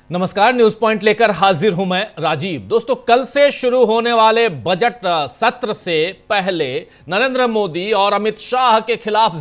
नमस्कार, news point लेकर हाजिर हूं मैं राजीव। दोस्तों, कल से शुरू होने वाले बजट सत्र से पहले नरेंद्र मोदी और अमित शाह के खिलाफ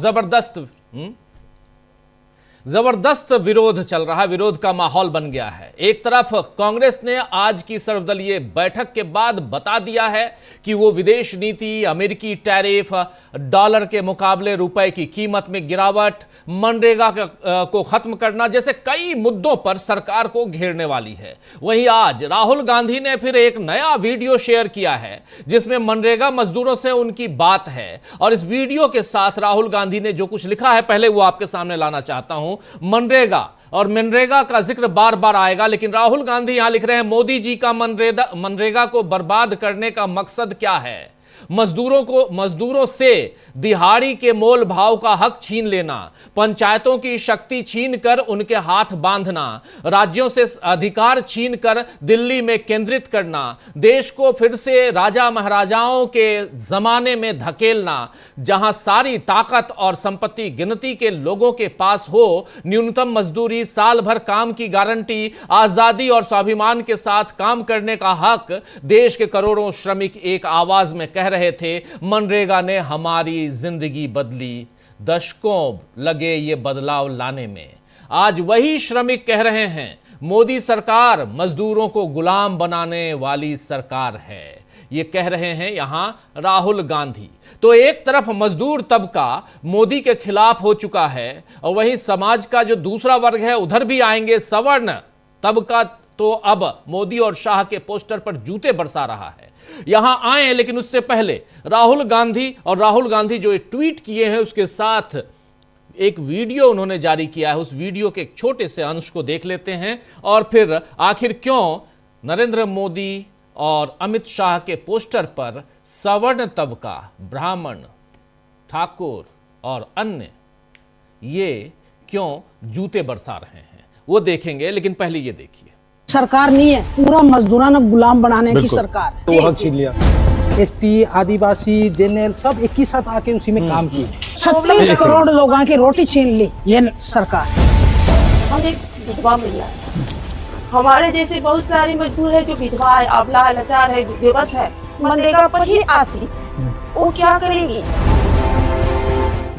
जबरदस्त विरोध चल रहा है। विरोध का माहौल बन गया है। एक तरफ कांग्रेस ने आज की सर्वदलीय बैठक के बाद बता दिया है कि वो विदेश नीति, अमेरिकी टैरिफ, डॉलर के मुकाबले रुपए की कीमत में गिरावट, मनरेगा को खत्म करना जैसे कई मुद्दों पर सरकार को घेरने वाली है। वहीं आज राहुल गांधी ने फिर एक नया वीडियो शेयर किया है जिसमें मनरेगा मजदूरों से उनकी बात है। और इस वीडियो के साथ राहुल गांधी ने जो कुछ लिखा है, पहले वो आपके सामने लाना चाहता हूं। मनरेगा का जिक्र बार बार आएगा, लेकिन राहुल गांधी यहां लिख रहे हैं, मोदी जी का मनरेगा को बर्बाद करने का मकसद क्या है? मजदूरों से दिहाड़ी के मोल भाव का हक छीन लेना, पंचायतों की शक्ति छीन कर उनके हाथ बांधना, राज्यों से अधिकार छीन कर दिल्ली में केंद्रित करना, देश को फिर से राजा महाराजाओं के जमाने में धकेलना, जहां सारी ताकत और संपत्ति गिनती के लोगों के पास हो, न्यूनतम मजदूरी, साल भर काम की गारंटी, आजादी और स्वाभिमान के साथ काम करने का हक। देश के करोड़ों श्रमिक एक आवाज में कह रहे थे, मनरेगा ने हमारी जिंदगी बदली। दशकों लगे ये बदलाव लाने में। आज वही श्रमिक कह रहे हैं, मोदी सरकार मजदूरों को गुलाम बनाने वाली सरकार है। ये कह रहे हैं यहां राहुल गांधी। तो एक तरफ मजदूर तबका मोदी के खिलाफ हो चुका है, और वहीं समाज का जो दूसरा वर्ग है उधर भी आएंगे सवर्ण तबका, तो अब मोदी और शाह के पोस्टर पर जूते बरसा रहा है। यहां आए, लेकिन उससे पहले राहुल गांधी जो ट्वीट किए हैं उसके साथ एक वीडियो उन्होंने जारी किया है। उस वीडियो के एक छोटे से अंश को देख लेते हैं और फिर आखिर क्यों नरेंद्र मोदी और अमित शाह के पोस्टर पर सवर्ण तबका, ब्राह्मण, ठाकुर और अन्य ये क्यों जूते बरसा रहे हैं, वो देखेंगे। लेकिन पहले ये देखिए। सरकार नहीं है, पूरा मजदूराना गुलाम बनाने की सरकार है। तो हक छीन लिया। एसटी, आदिवासी, जनरल सब एक ही साथ आके उसी में काम किए। 36 करोड़ लोगों की रोटी छीन ली ये सरकार। हम एक विधवा महिला, हमारे जैसे बहुत सारे मजदूर है जो विधवा है, अबला है, लाचार है, बेबस है, मनरेगा पर ही आश्रित। वो क्या करेंगी?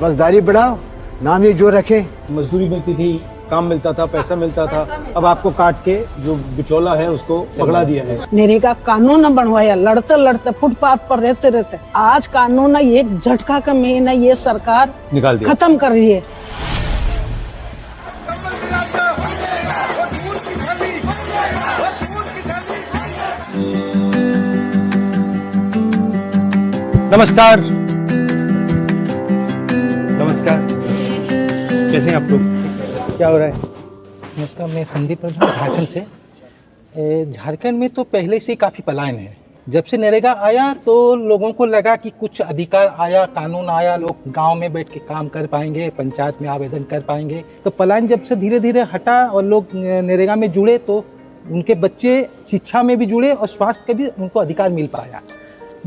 बस दाढ़ी बढ़ाओ, नाम ये जो रखे। मजदूरी मिलती थी, काम मिलता था, पैसा मिलता था। अब आपको काट के जो बिचौला है उसको पकड़ा दिया है। नरेगा कानून न बनवाया, लड़ते लड़ते फुटपाथ पर रहते आज कानून एक झटका का महीना ये सरकार निकाल दिया, खत्म कर रही है। नमस्कार। कैसे हैं आप लोग? क्या हो रहा है? नमस्कार, मैं संदीप प्रधान, झारखंड से। झारखंड में तो पहले से काफ़ी पलायन है। जब से नरेगा आया तो लोगों को लगा कि कुछ अधिकार आया, कानून आया, लोग गांव में बैठ के काम कर पाएंगे, पंचायत में आवेदन कर पाएंगे। तो पलायन जब से धीरे धीरे हटा और लोग नरेगा में जुड़े तो उनके बच्चे शिक्षा में भी जुड़े और स्वास्थ्य का भी उनको अधिकार मिल पाया।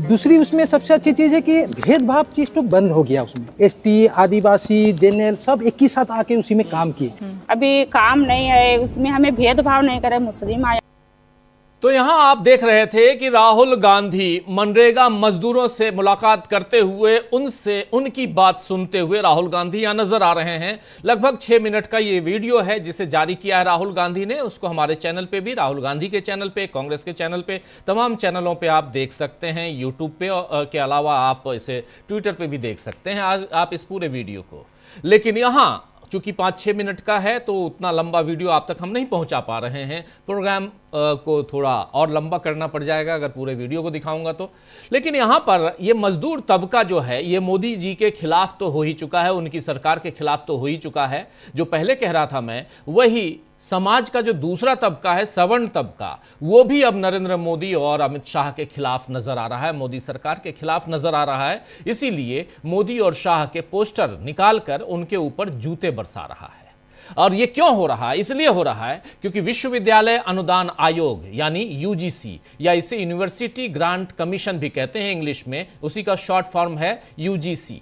दूसरी उसमें सबसे अच्छी चीज़ है कि भेदभाव चीज़ तो बंद हो गया। उसमें एसटी, आदिवासी, जनरल सब एक ही साथ आके उसी में काम किए। अभी काम नहीं है, उसमें हमें भेदभाव नहीं करे, मुस्लिम आया। तो यहां आप देख रहे थे कि राहुल गांधी मनरेगा मजदूरों से मुलाकात करते हुए उनकी बात सुनते हुए राहुल गांधी यहां नजर आ रहे हैं। लगभग 6 मिनट का ये वीडियो है जिसे जारी किया है राहुल गांधी ने। उसको हमारे चैनल पे भी, राहुल गांधी के चैनल पे, कांग्रेस के चैनल पे, तमाम चैनलों पे आप देख सकते हैं। यूट्यूब पे के अलावा आप इसे ट्विटर पे भी देख सकते हैं आज आप इस पूरे वीडियो को। लेकिन यहां चूंकि 5-6 मिनट का है तो उतना लंबा वीडियो आप तक हम नहीं पहुंचा पा रहे हैं। प्रोग्राम को थोड़ा और लंबा करना पड़ जाएगा अगर पूरे वीडियो को दिखाऊंगा तो। लेकिन यहां पर ये मजदूर तबका जो है ये मोदी जी के खिलाफ तो हो ही चुका है, उनकी सरकार के खिलाफ तो हो ही चुका है। जो पहले कह रहा था मैं, वही समाज का जो दूसरा तबका है, सवर्ण तबका, वो भी अब नरेंद्र मोदी और अमित शाह के खिलाफ नजर आ रहा है, मोदी सरकार के खिलाफ नजर आ रहा है। इसीलिए मोदी और शाह के पोस्टर निकालकर उनके ऊपर जूते बरसा रहा है। और ये क्यों हो रहा है? इसलिए हो रहा है क्योंकि विश्वविद्यालय अनुदान आयोग यानी यूजीसी, या इसे यूनिवर्सिटी ग्रांट कमीशन भी कहते हैं इंग्लिश में, उसी का शॉर्ट फॉर्म है यूजीसी।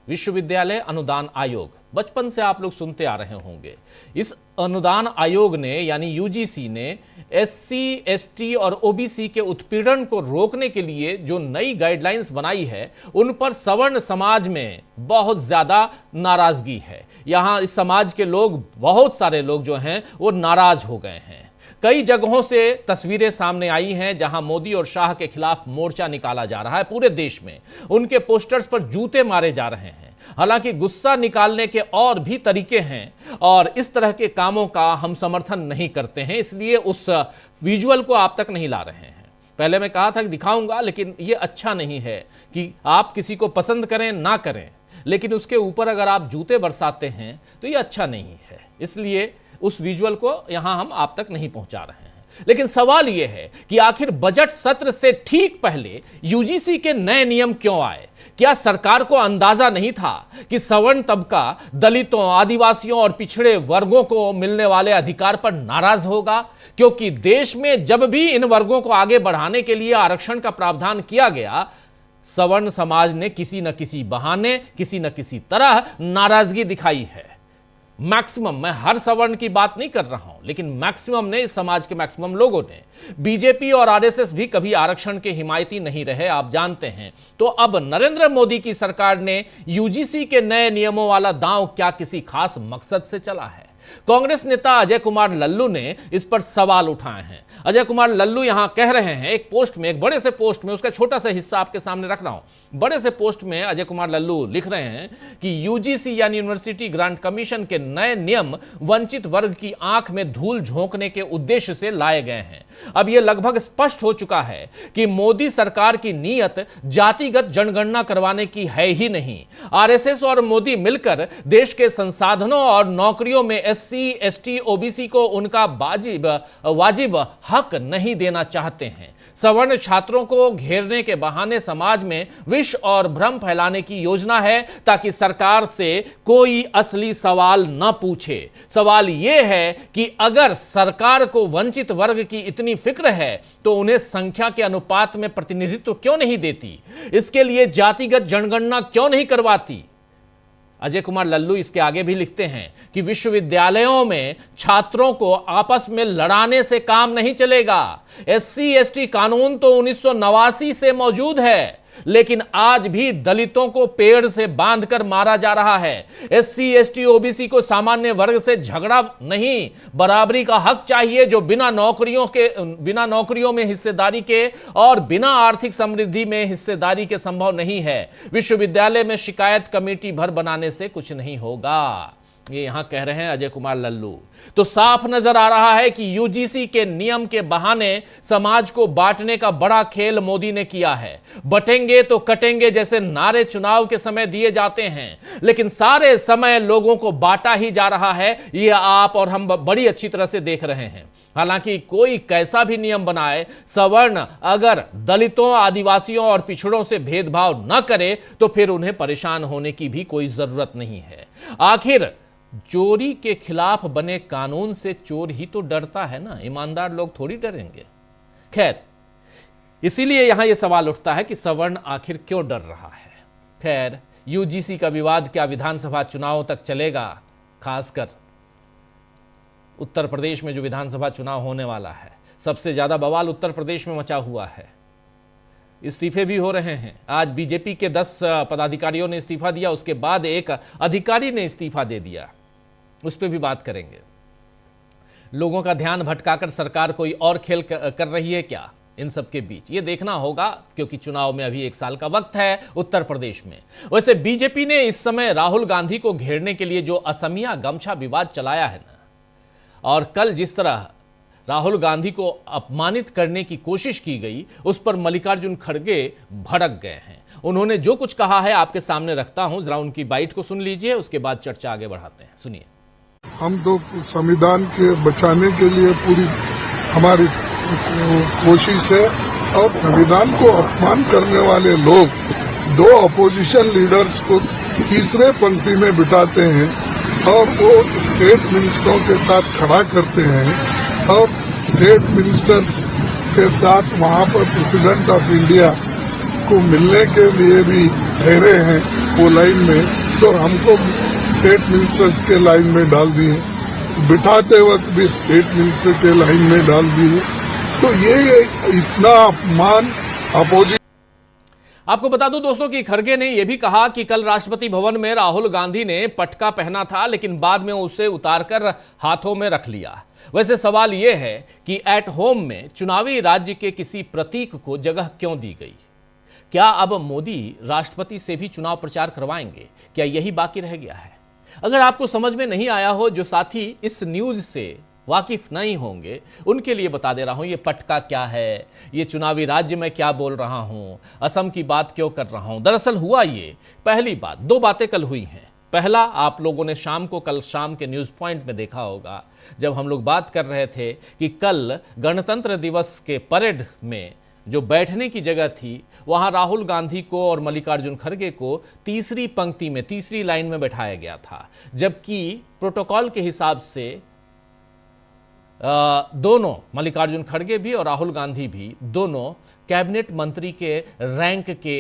विश्वविद्यालय अनुदान आयोग, बचपन से आप लोग सुनते आ रहे होंगे। इस अनुदान आयोग ने यानी यूजीसी ने एससी, एसटी और ओबीसी के उत्पीड़न को रोकने के लिए जो नई गाइडलाइंस बनाई है, उन पर सवर्ण समाज में बहुत ज्यादा नाराजगी है। यहां इस समाज के लोग, बहुत सारे लोग जो हैं वो नाराज हो गए हैं। कई जगहों से तस्वीरें सामने आई हैं जहां मोदी और शाह के खिलाफ मोर्चा निकाला जा रहा है पूरे देश में। उनके पोस्टर्स पर जूते मारे जा रहे हैं। हालांकि गुस्सा निकालने के और भी तरीके हैं और इस तरह के कामों का हम समर्थन नहीं करते हैं, इसलिए उस विजुअल को आप तक नहीं ला रहे हैं। पहले मैं कहा था कि दिखाऊंगा, लेकिन यह अच्छा नहीं है कि आप किसी को पसंद करें ना करें, लेकिन उसके ऊपर अगर आप जूते बरसाते हैं तो यह अच्छा नहीं है। इसलिए उस विजुअल को यहां हम आप तक नहीं पहुंचा रहे हैं। लेकिन सवाल यह है कि आखिर बजट सत्र से ठीक पहले यूजीसी के नए नियम क्यों आए? क्या सरकार को अंदाजा नहीं था कि सवर्ण तबका दलितों, आदिवासियों और पिछड़े वर्गों को मिलने वाले अधिकार पर नाराज होगा? क्योंकि देश में जब भी इन वर्गों को आगे बढ़ाने के लिए आरक्षण का प्रावधान किया गया, सवर्ण समाज ने किसी न किसी बहाने, किसी न किसी तरह नाराजगी दिखाई है। मैक्सिमम, मैं हर सवर्ण की बात नहीं कर रहा हूं, लेकिन मैक्सिमम ने, इस समाज के मैक्सिमम लोगों ने, बीजेपी और आरएसएस भी कभी आरक्षण के हिमायती नहीं रहे, आप जानते हैं। तो अब नरेंद्र मोदी की सरकार ने यूजीसी के नए नियमों वाला दांव क्या किसी खास मकसद से चला है? कांग्रेस नेता अजय कुमार लल्लू ने इस पर सवाल उठाए हैं। अजय कुमार लल्लू यहां कह रहे हैं, एक पोस्ट में, एक बड़े से पोस्ट में, उसका छोटा सा हिस्सा आपके सामने रख रहा हूं। बड़े से पोस्ट में अजय कुमार लल्लू लिख रहे हैं कि यूजीसी यानी यूनिवर्सिटी ग्रांट कमीशन के नए नियम वंचित वर्ग की आंख में धूल झोंकने के उद्देश्य से लाए गए हैं। अब यह लगभग स्पष्ट हो चुका है कि मोदी सरकार की नीयत जातिगत जनगणना करवाने की है ही नहीं। आरएसएस और मोदी मिलकर देश के संसाधनों और नौकरियों में एससी, एसटी, ओबीसी को उनका वाजिब हक नहीं देना चाहते हैं। सवर्ण छात्रों को घेरने के बहाने समाज में विष और भ्रम फैलाने की योजना है ताकि सरकार से कोई असली सवाल न पूछे। सवाल यह है कि अगर सरकार को वंचित वर्ग की इतनी फिक्र है तो उन्हें संख्या के अनुपात में प्रतिनिधित्व क्यों नहीं देती? इसके लिए जातिगत जनगणना क्यों नहीं करवाती? अजय कुमार लल्लू इसके आगे भी लिखते हैं कि विश्वविद्यालयों में छात्रों को आपस में लड़ाने से काम नहीं चलेगा। एससी, एसटी कानून तो 1989 से मौजूद है, लेकिन आज भी दलितों को पेड़ से बांधकर मारा जा रहा है। एससी, एसटी, ओबीसी को सामान्य वर्ग से झगड़ा नहीं, बराबरी का हक चाहिए, जो बिना नौकरियों में हिस्सेदारी के और बिना आर्थिक समृद्धि में हिस्सेदारी के संभव नहीं है। विश्वविद्यालय में शिकायत कमेटी भर बनाने से कुछ नहीं होगा, ये यहां कह रहे हैं अजय कुमार लल्लू। तो साफ नजर आ रहा है कि यूजीसी के नियम के बहाने समाज को बांटने का बड़ा खेल मोदी ने किया है। बटेंगे तो कटेंगे जैसे नारे चुनाव के समय दिए जाते हैं, लेकिन सारे समय लोगों को बांटा ही जा रहा है। यह आप और हम बड़ी अच्छी तरह से देख रहे हैं। हालांकि कोई कैसा भी नियम बनाए, सवर्ण अगर दलितों, आदिवासियों और पिछड़ों से भेदभाव न करे तो फिर उन्हें परेशान होने की भी कोई जरूरत नहीं है। आखिर चोरी के खिलाफ बने कानून से चोर ही तो डरता है ना, ईमानदार लोग थोड़ी डरेंगे। खैर, इसीलिए यहां यह सवाल उठता है कि सवर्ण आखिर क्यों डर रहा है। खैर, यूजीसी का विवाद क्या विधानसभा चुनाव तक चलेगा? खासकर उत्तर प्रदेश में जो विधानसभा चुनाव होने वाला है, सबसे ज्यादा बवाल उत्तर प्रदेश में मचा हुआ है। इस्तीफे भी हो रहे हैं। आज बीजेपी के 10 पदाधिकारियों ने इस्तीफा दिया, उसके बाद एक अधिकारी ने इस्तीफा दे दिया, उस पर भी बात करेंगे। लोगों का ध्यान भटकाकर सरकार कोई और खेल कर रही है क्या इन सब के बीच? ये देखना होगा, क्योंकि चुनाव में अभी 1 साल का वक्त है उत्तर प्रदेश में। वैसे बीजेपी ने इस समय राहुल गांधी को घेरने के लिए जो असमिया गमछा विवाद चलाया है ना, और कल जिस तरह राहुल गांधी को अपमानित करने की कोशिश की गई, उस पर मल्लिकार्जुन खड़गे भड़क गए हैं। उन्होंने जो कुछ कहा है आपके सामने रखता हूं, जरा उनकी बाइट को सुन लीजिए, उसके बाद चर्चा आगे बढ़ाते हैं। सुनिए। हम तो संविधान के बचाने के लिए पूरी हमारी कोशिश है, और संविधान को अपमान करने वाले लोग 2 अपोजिशन लीडर्स को तीसरे पंक्ति में बिठाते हैं और वो स्टेट मिनिस्टरों के साथ खड़ा करते हैं, और स्टेट मिनिस्टर्स के साथ वहां पर प्रेसिडेंट ऑफ इंडिया को मिलने के लिए भी ठहरे हैं वो लाइन में। और हमको स्टेट मिनिस्टर्स के लाइन में डाल दिए, बिठाते वक्त भी स्टेट मिनिस्टर के लाइन में डाल दिए। तो ये इतना अपमान अपोजिशन। आपको बता दूं दोस्तों कि खड़गे ने यह भी कहा कि कल राष्ट्रपति भवन में राहुल गांधी ने पटका पहना था, लेकिन बाद में उसे उतारकर हाथों में रख लिया। वैसे सवाल यह है कि एट होम में चुनावी राज्य के किसी प्रतीक को जगह क्यों दी गई? क्या अब मोदी राष्ट्रपति से भी चुनाव प्रचार करवाएंगे? क्या यही बाकी रह गया है? अगर आपको समझ में नहीं आया हो, जो साथी इस न्यूज से वाकिफ नहीं होंगे, उनके लिए बता दे रहा हूं ये पटका क्या है, ये चुनावी राज्य में क्या बोल रहा हूं, असम की बात क्यों कर रहा हूं। दरअसल हुआ ये, पहली बात, दो बातें कल हुई हैं। पहला, आप लोगों ने कल शाम के न्यूज पॉइंट में देखा होगा, जब हम लोग बात कर रहे थे कि कल गणतंत्र दिवस के परेड में जो बैठने की जगह थी, वहां राहुल गांधी को और मल्लिकार्जुन खड़गे को तीसरी पंक्ति में, तीसरी लाइन में बैठाया गया था, जबकि प्रोटोकॉल के हिसाब से दोनों, मल्लिकार्जुन खड़गे भी और राहुल गांधी भी, दोनों कैबिनेट मंत्री के रैंक के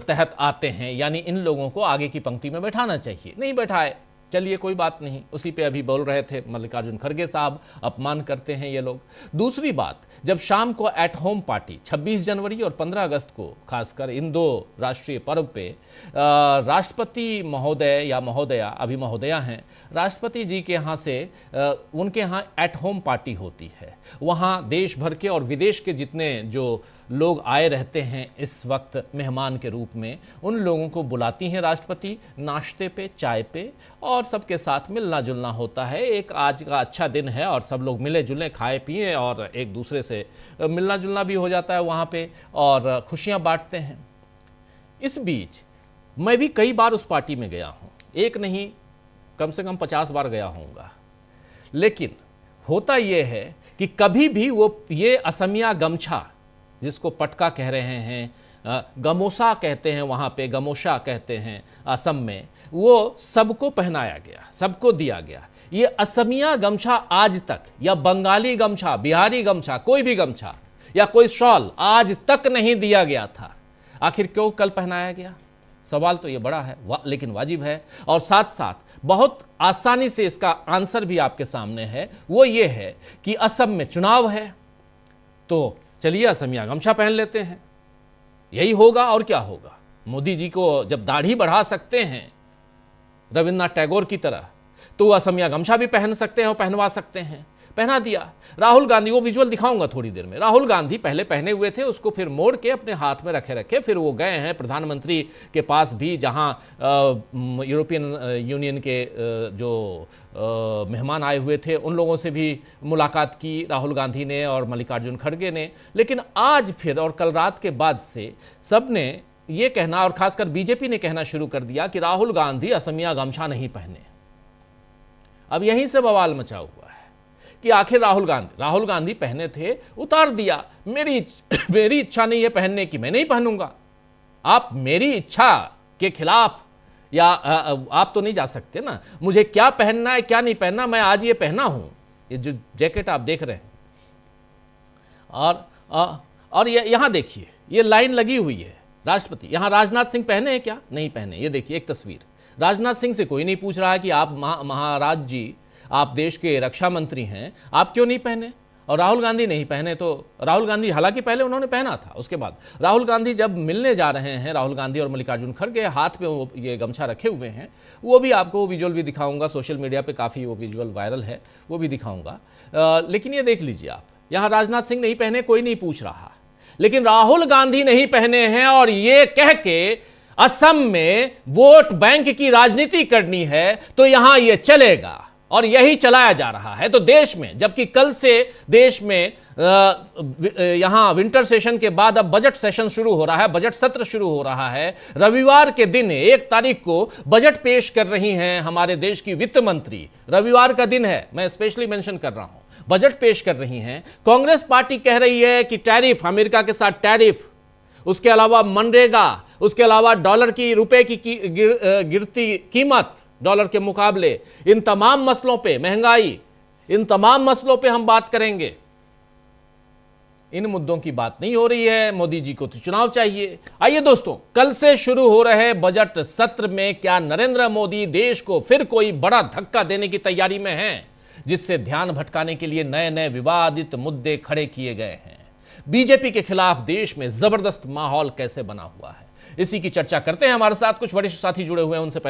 तहत आते हैं, यानी इन लोगों को आगे की पंक्ति में बैठाना चाहिए। नहीं बैठाए, चलिए कोई बात नहीं, उसी पे अभी बोल रहे थे मल्लिकार्जुन खड़गे साहब, अपमान करते हैं ये लोग। दूसरी बात, जब शाम को एट होम पार्टी 26 जनवरी और 15 अगस्त को, खासकर इन दो राष्ट्रीय पर्व पे राष्ट्रपति महोदय या महोदया, अभी महोदया हैं, राष्ट्रपति जी के यहाँ से उनके यहाँ एट होम पार्टी होती है। वहाँ देश भर के और विदेश के जितने जो लोग आए रहते हैं इस वक्त मेहमान के रूप में, उन लोगों को बुलाती हैं राष्ट्रपति नाश्ते पे, चाय पे, और सबके साथ मिलना जुलना होता है। एक आज का अच्छा दिन है और सब लोग मिले जुले, खाए पिए और एक दूसरे से मिलना जुलना भी हो जाता है वहाँ पे, और खुशियाँ बांटते हैं। इस बीच मैं भी कई बार उस पार्टी में गया हूँ, एक नहीं कम से कम 50 बार गया होऊंगा, लेकिन होता यह है कि कभी भी वो ये असमिया गमछा, जिसको पटका कह रहे हैं, गमोसा कहते हैं वहाँ पे, गमोशा कहते हैं असम में, वो सबको पहनाया गया, सबको दिया गया। ये असमिया गमछा आज तक, या बंगाली गमछा, बिहारी गमछा, कोई भी गमछा या कोई शॉल आज तक नहीं दिया गया था। आखिर क्यों कल पहनाया गया? सवाल तो ये बड़ा है, लेकिन वाजिब है, और साथ साथ बहुत आसानी से इसका आंसर भी आपके सामने है। वो ये है कि असम में चुनाव है, तो चलिए असमिया गमछा पहन लेते हैं, यही होगा और क्या होगा। मोदी जी को जब दाढ़ी बढ़ा सकते हैं रविन्द्रनाथ टैगोर की तरह, तो वो असमिया गमछा भी पहन सकते हैं और पहनवा सकते हैं, पहना दिया। राहुल गांधी, वो विजुअल दिखाऊंगा थोड़ी देर में, राहुल गांधी पहले पहने हुए थे, उसको फिर मोड़ के अपने हाथ में रखे, फिर वो गए हैं प्रधानमंत्री के पास भी, जहां यूरोपियन यूनियन के जो मेहमान आए हुए थे उन लोगों से भी मुलाकात की राहुल गांधी ने और मल्लिकार्जुन खड़गे ने। लेकिन आज फिर और कल रात के बाद से सब ने ये कहना, और खासकर बीजेपी ने कहना शुरू कर दिया कि राहुल गांधी असमिया गमछा नहीं पहने। अब यहीं से बवाल मचा हुआ है कि आखिर राहुल गांधी पहने थे, उतार दिया। मेरी इच्छा नहीं है पहनने की, मैं नहीं पहनूंगा। आप मेरी इच्छा के खिलाफ या आप तो नहीं जा सकते ना, मुझे क्या पहनना है क्या नहीं पहनना, मैं आज ये पहना हूं, ये जो जैकेट आप देख रहे हैं, और यहां देखिए ये लाइन लगी हुई है राष्ट्रपति। यहां राजनाथ सिंह पहने हैं क्या? नहीं पहने। ये देखिए एक तस्वीर, राजनाथ सिंह से कोई नहीं पूछ रहा है कि आप महाराज जी, आप देश के रक्षा मंत्री हैं, आप क्यों नहीं पहने? और राहुल गांधी नहीं पहने, तो राहुल गांधी, हालांकि पहले उन्होंने पहना था, उसके बाद राहुल गांधी जब मिलने जा रहे हैं, राहुल गांधी और मल्लिकार्जुन खड़गे हाथ में वो ये गमछा रखे हुए हैं, वो भी आपको वो विजुअल भी दिखाऊंगा, सोशल मीडिया पे काफ़ी वो विजुअल वायरल है, वो भी दिखाऊंगा। लेकिन ये देख लीजिए आप, यहाँ राजनाथ सिंह नहीं पहने, कोई नहीं पूछ रहा, लेकिन राहुल गांधी नहीं पहने हैं, और ये कह के असम में वोट बैंक की राजनीति करनी है तो यहां ये चलेगा, और यही चलाया जा रहा है। तो देश में, जबकि कल से देश में यहां विंटर सेशन के बाद अब बजट सेशन शुरू हो रहा है, बजट सत्र शुरू हो रहा है। रविवार के दिन 1 तारीख को बजट पेश कर रही हैं हमारे देश की वित्त मंत्री, रविवार का दिन है, मैं स्पेशली मेंशन कर रहा हूं, बजट पेश कर रही हैं। कांग्रेस पार्टी कह रही है कि टैरिफ, अमेरिका के साथ टैरिफ, उसके अलावा मनरेगा, उसके अलावा डॉलर की, रुपए की गिरती कीमत डॉलर के मुकाबले, इन तमाम मसलों पे, महंगाई, इन तमाम मसलों पे हम बात करेंगे। इन मुद्दों की बात नहीं हो रही है। मोदी जी को तो चुनाव चाहिए। आइए दोस्तों, कल से शुरू हो रहे बजट सत्र में क्या नरेंद्र मोदी देश को फिर कोई बड़ा धक्का देने की तैयारी में हैं, जिससे ध्यान भटकाने के लिए नए नए विवादित मुद्दे खड़े किए गए हैं। बीजेपी के खिलाफ देश में जबरदस्त माहौल कैसे बना हुआ है, इसी की चर्चा करते हैं। हमारे साथ कुछ वरिष्ठ साथी जुड़े हुए हैं, उनसे पहले